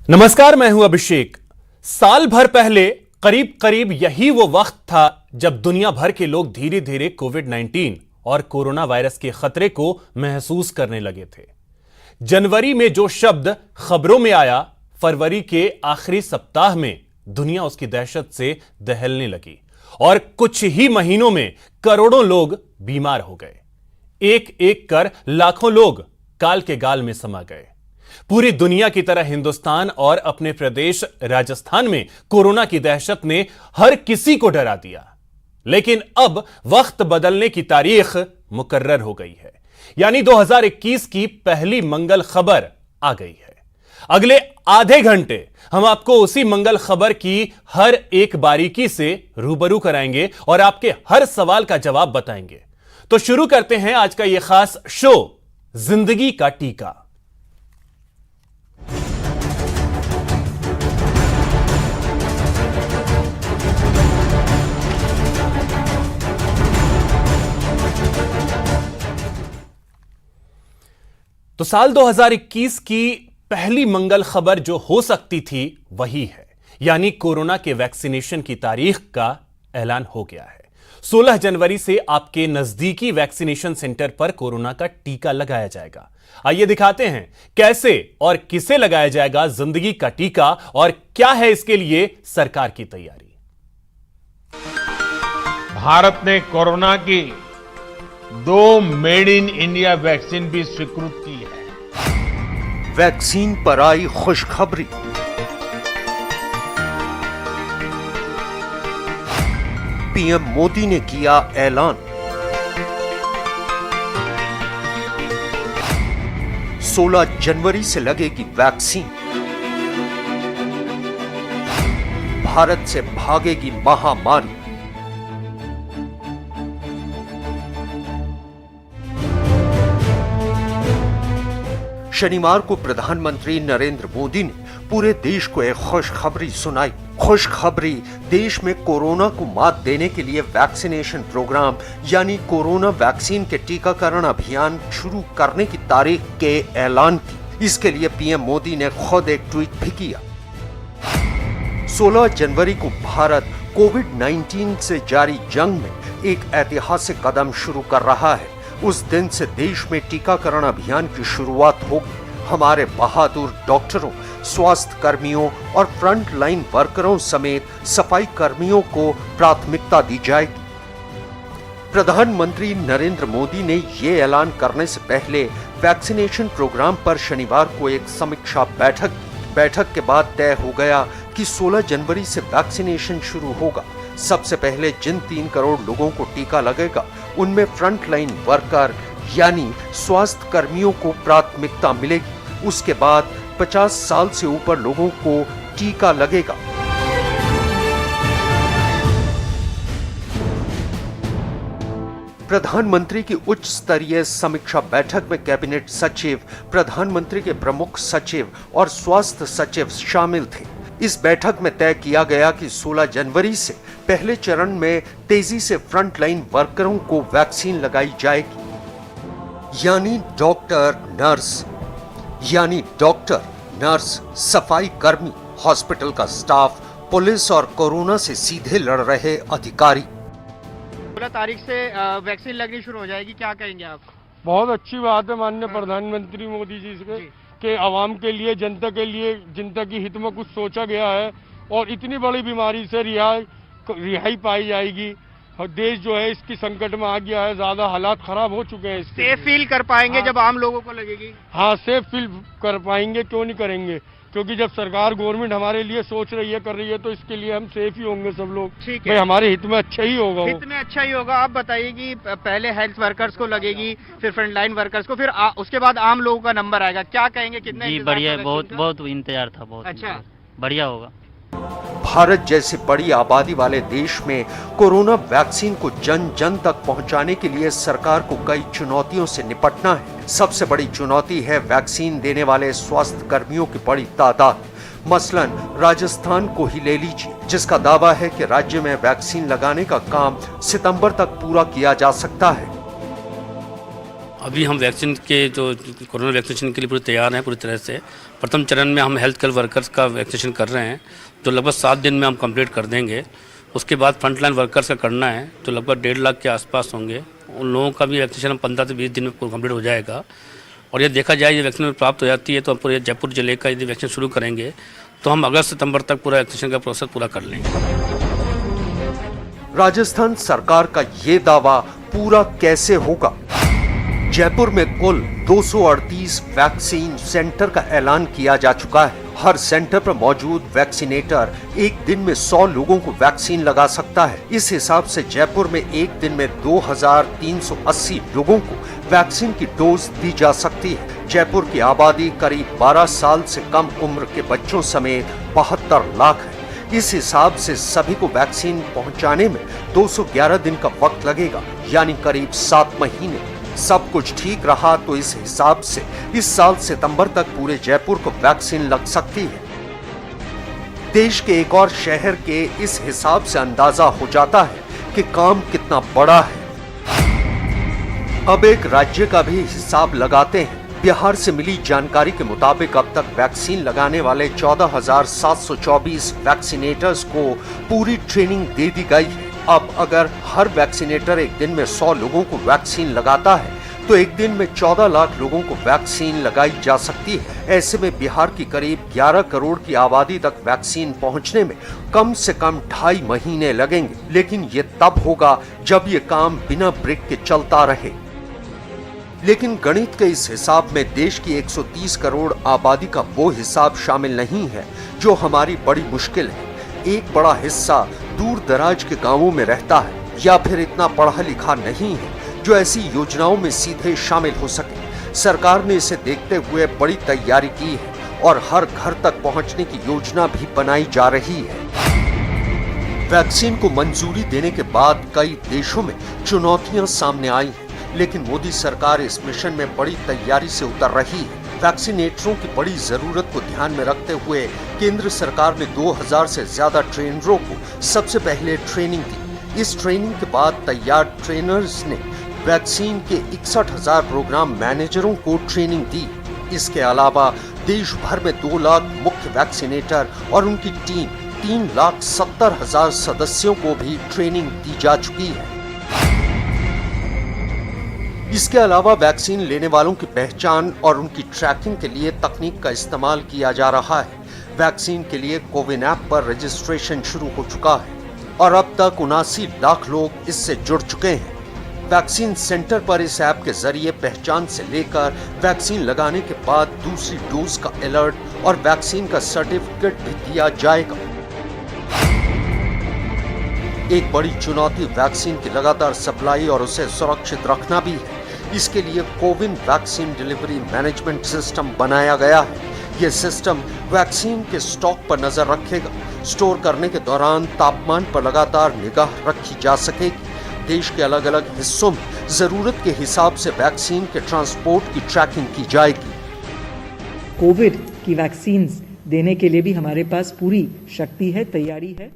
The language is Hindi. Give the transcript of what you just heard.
नमस्कार, मैं हूं अभिषेक। साल भर पहले करीब करीब यही वो वक्त था जब दुनिया भर के लोग धीरे धीरे कोविड-19 और कोरोना वायरस के खतरे को महसूस करने लगे थे। जनवरी में जो शब्द खबरों में आया, फरवरी के आखिरी सप्ताह में दुनिया उसकी दहशत से दहलने लगी और कुछ ही महीनों में करोड़ों लोग बीमार हो गए। एक एक कर लाखों लोग काल के गाल में समा गए। पूरी दुनिया की तरह हिंदुस्तान और अपने प्रदेश राजस्थान में कोरोना की दहशत ने हर किसी को डरा दिया। लेकिन अब वक्त बदलने की तारीख मुकर्रर हो गई है, यानी 2021 की पहली मंगल खबर आ गई है। अगले आधे घंटे हम आपको उसी मंगल खबर की हर एक बारीकी से रूबरू कराएंगे और आपके हर सवाल का जवाब बताएंगे। तो शुरू करते हैं आज का यह खास शो, जिंदगी का टीका। तो साल 2021 की पहली मंगल खबर जो हो सकती थी वही है, यानी कोरोना के वैक्सीनेशन की तारीख का ऐलान हो गया है। 16 जनवरी से आपके नजदीकी वैक्सीनेशन सेंटर पर कोरोना का टीका लगाया जाएगा। आइए दिखाते हैं कैसे और किसे लगाया जाएगा जिंदगी का टीका और क्या है इसके लिए सरकार की तैयारी। भारत ने कोरोना की 2 मेड इन इंडिया वैक्सीन भी स्वीकृत की है। वैक्सीन पर आई खुशखबरी। पीएम मोदी ने किया ऐलान। 16 जनवरी से लगेगी वैक्सीन। भारत से भागेगी महामारी। शनिवार को प्रधानमंत्री नरेंद्र मोदी ने पूरे देश को एक खुशखबरी सुनाई। खुशखबरी देश में कोरोना को मात देने के लिए वैक्सीनेशन प्रोग्राम यानी कोरोना वैक्सीन के टीकाकरण अभियान शुरू करने की तारीख के ऐलान की। इसके लिए पीएम मोदी ने खुद एक ट्वीट भी किया। 16 जनवरी को भारत कोविड-19 से जारी जंग में एक ऐतिहासिक कदम शुरू कर रहा है। उस दिन से देश में टीकाकरण अभियान की शुरुआत होगी। हमारे बहादुर डॉक्टरों, स्वास्थ्य कर्मियों और फ्रंट लाइन वर्करों समेत सफाई कर्मियों को प्राथमिकता दी जाएगी। प्रधानमंत्री नरेंद्र मोदी ने ये ऐलान करने से पहले वैक्सीनेशन प्रोग्राम पर शनिवार को एक समीक्षा बैठक के बाद तय हो गया कि 16 जनवरी से वैक्सीनेशन शुरू होगा। सबसे पहले जिन 3 करोड़ लोगों को टीका लगेगा उनमें फ्रंट लाइन वर्कर यानी स्वास्थ्य कर्मियों को प्राथमिकता मिलेगी। उसके बाद 50 साल से ऊपर लोगों को टीका लगेगा। प्रधानमंत्री की उच्च स्तरीय समीक्षा बैठक में कैबिनेट सचिव, प्रधानमंत्री के प्रमुख सचिव और स्वास्थ्य सचिव शामिल थे। इस बैठक में तय किया गया कि 16 जनवरी से पहले चरण में तेजी से फ्रंट लाइन वर्करों को वैक्सीन लगाई जाएगी, यानी डॉक्टर, नर्स, सफाई कर्मी, हॉस्पिटल का स्टाफ, पुलिस और कोरोना से सीधे लड़ रहे अधिकारी। 16 तारीख से वैक्सीन लगनी शुरू हो जाएगी, क्या कहेंगे आप? बहुत अच्छी बात है माननीय प्रधानमंत्री मोदी जी के आवाम के लिए, जनता की हित में कुछ सोचा गया है और इतनी बड़ी बीमारी से रिहाई पाई जाएगी। और देश जो है इसकी संकट में आ गया है, ज्यादा हालात खराब हो चुके हैं। सेफ फील कर पाएंगे जब आम लोगों को लगेगी? हाँ, सेफ फील कर पाएंगे, क्यों नहीं करेंगे, क्योंकि जब सरकार गवर्नमेंट हमारे लिए सोच रही है, कर रही है, तो इसके लिए हम सेफ ही होंगे सब लोग। ठीक है, हमारे हित में अच्छा ही होगा। हित में अच्छा ही होगा। आप बताइए कि पहले हेल्थ वर्कर्स को लगेगी, फिर फ्रंट लाइन वर्कर्स को, फिर उसके बाद आम लोगों का नंबर आएगा। क्या कहेंगे, कितना? जी बढ़िया, बहुत इंतजार था, बहुत अच्छा, बढ़िया होगा। भारत जैसे बड़ी आबादी वाले देश में कोरोना वैक्सीन को जन जन तक पहुंचाने के लिए सरकार को कई चुनौतियों से निपटना है। सबसे बड़ी चुनौती है वैक्सीन देने वाले स्वास्थ्य कर्मियों की बड़ी तादाद। मसलन राजस्थान को ही ले लीजिए, जिसका दावा है कि राज्य में वैक्सीन लगाने का काम सितंबर तक पूरा किया जा सकता है। अभी हम वैक्सीन के जो कोरोना वैक्सीनेशन के लिए पूरी तैयार हैं पूरी तरह से। प्रथम चरण में हम हेल्थ केयर वर्कर्स का वैक्सीनेशन कर रहे हैं, जो लगभग 7 दिन में हम कंप्लीट कर देंगे। उसके बाद फ्रंटलाइन वर्कर्स का करना है, जो लगभग 1.5 लाख के आसपास होंगे। उन लोगों का भी वैक्सीनेशन हम 15 से 20 दिन में पूरा कंप्लीट हो जाएगा। और ये देखा जाए ये वैक्सीन प्राप्त हो जाती है तो हम पूरे जयपुर जिले का यदि वैक्सीन शुरू करेंगे तो हम अगस्त सितंबर तक पूरा वैक्सीनेशन का प्रोसेस पूरा कर लेंगे। राजस्थान सरकार का ये दावा पूरा कैसे होगा? जयपुर में कुल 238 वैक्सीन सेंटर का ऐलान किया जा चुका है। हर सेंटर पर मौजूद वैक्सीनेटर एक दिन में 100 लोगों को वैक्सीन लगा सकता है। इस हिसाब से जयपुर में एक दिन में 2380 लोगों को वैक्सीन की डोज दी जा सकती है। जयपुर की आबादी करीब 12 साल से कम उम्र के बच्चों समेत 72 लाख है। इस हिसाब से सभी को वैक्सीन पहुंचाने में 211 दिन का वक्त लगेगा, यानी करीब 7 महीने। सब कुछ ठीक रहा तो इस हिसाब से इस साल सितंबर तक पूरे जयपुर को वैक्सीन लग सकती है। देश के एक और शहर के इस हिसाब से अंदाजा हो जाता है कि काम कितना बड़ा है। अब एक राज्य का भी हिसाब लगाते हैं। बिहार से मिली जानकारी के मुताबिक अब तक वैक्सीन लगाने वाले 14,724 वैक्सीनेटर्स को पूरी ट्रेनिंग दे दी गई है। अब अगर हर वैक्सीनेटर एक दिन में 100 लोगों को वैक्सीन लगाता है तो एक दिन में 14 लाख लोगों को वैक्सीन लगाई जा सकती है। ऐसे में बिहार की करीब 11 करोड़ की आबादी तक वैक्सीन पहुंचने में कम से कम 2.5 महीने लगेंगे। लेकिन ये तब होगा जब ये काम बिना ब्रेक के चलता रहे। लेकिन गणित के इस हिसाब में देश की 130 करोड़ आबादी का वो हिसाब शामिल नहीं है जो हमारी बड़ी मुश्किल है। एक बड़ा हिस्सा दूर दराज के गांवों में रहता है या फिर इतना पढ़ा लिखा नहीं है जो ऐसी योजनाओं में सीधे शामिल हो सके। सरकार ने इसे देखते हुए बड़ी तैयारी की है और हर घर तक पहुंचने की योजना भी बनाई जा रही है। वैक्सीन को मंजूरी देने के बाद कई देशों में चुनौतियां सामने आई हैं, लेकिन मोदी सरकार इस मिशन में बड़ी तैयारी से उतर रही है। वैक्सीनेटरों की बड़ी जरूरत को ध्यान में रखते हुए केंद्र सरकार ने 2000 से ज्यादा ट्रेनरों को सबसे पहले ट्रेनिंग दी। इस ट्रेनिंग के बाद तैयार ट्रेनर्स ने वैक्सीन के 61,000 प्रोग्राम मैनेजरों को ट्रेनिंग दी। इसके अलावा देश भर में 2 लाख मुख्य वैक्सीनेटर और उनकी टीम 3,70,000 सदस्यों को भी ट्रेनिंग दी जा चुकी है। इसके अलावा वैक्सीन लेने वालों की पहचान और उनकी ट्रैकिंग के लिए तकनीक का इस्तेमाल किया जा रहा है। वैक्सीन के लिए कोविन ऐप पर रजिस्ट्रेशन शुरू हो चुका है और अब तक 79 लाख लोग इससे जुड़ चुके हैं। वैक्सीन सेंटर पर इस ऐप के जरिए पहचान से लेकर वैक्सीन लगाने के बाद दूसरी डोज का अलर्ट और वैक्सीन का सर्टिफिकेट भी दिया जाएगा। एक बड़ी चुनौती वैक्सीन की लगातार सप्लाई और उसे सुरक्षित रखना भी है। इसके लिए CoWIN vaccine delivery management system बनाया गया है। यह सिस्टम वैक्सीन के स्टॉक पर नजर रखेगा। स्टोर करने के दौरान तापमान पर लगातार निगाह रखी जा सकेगी। देश के अलग अलग हिस्सों में जरूरत के हिसाब से वैक्सीन के ट्रांसपोर्ट की ट्रैकिंग की जाएगी। कोविड की वैक्सीन देने के लिए भी हमारे पास पूरी शक्ति है, तैयारी है।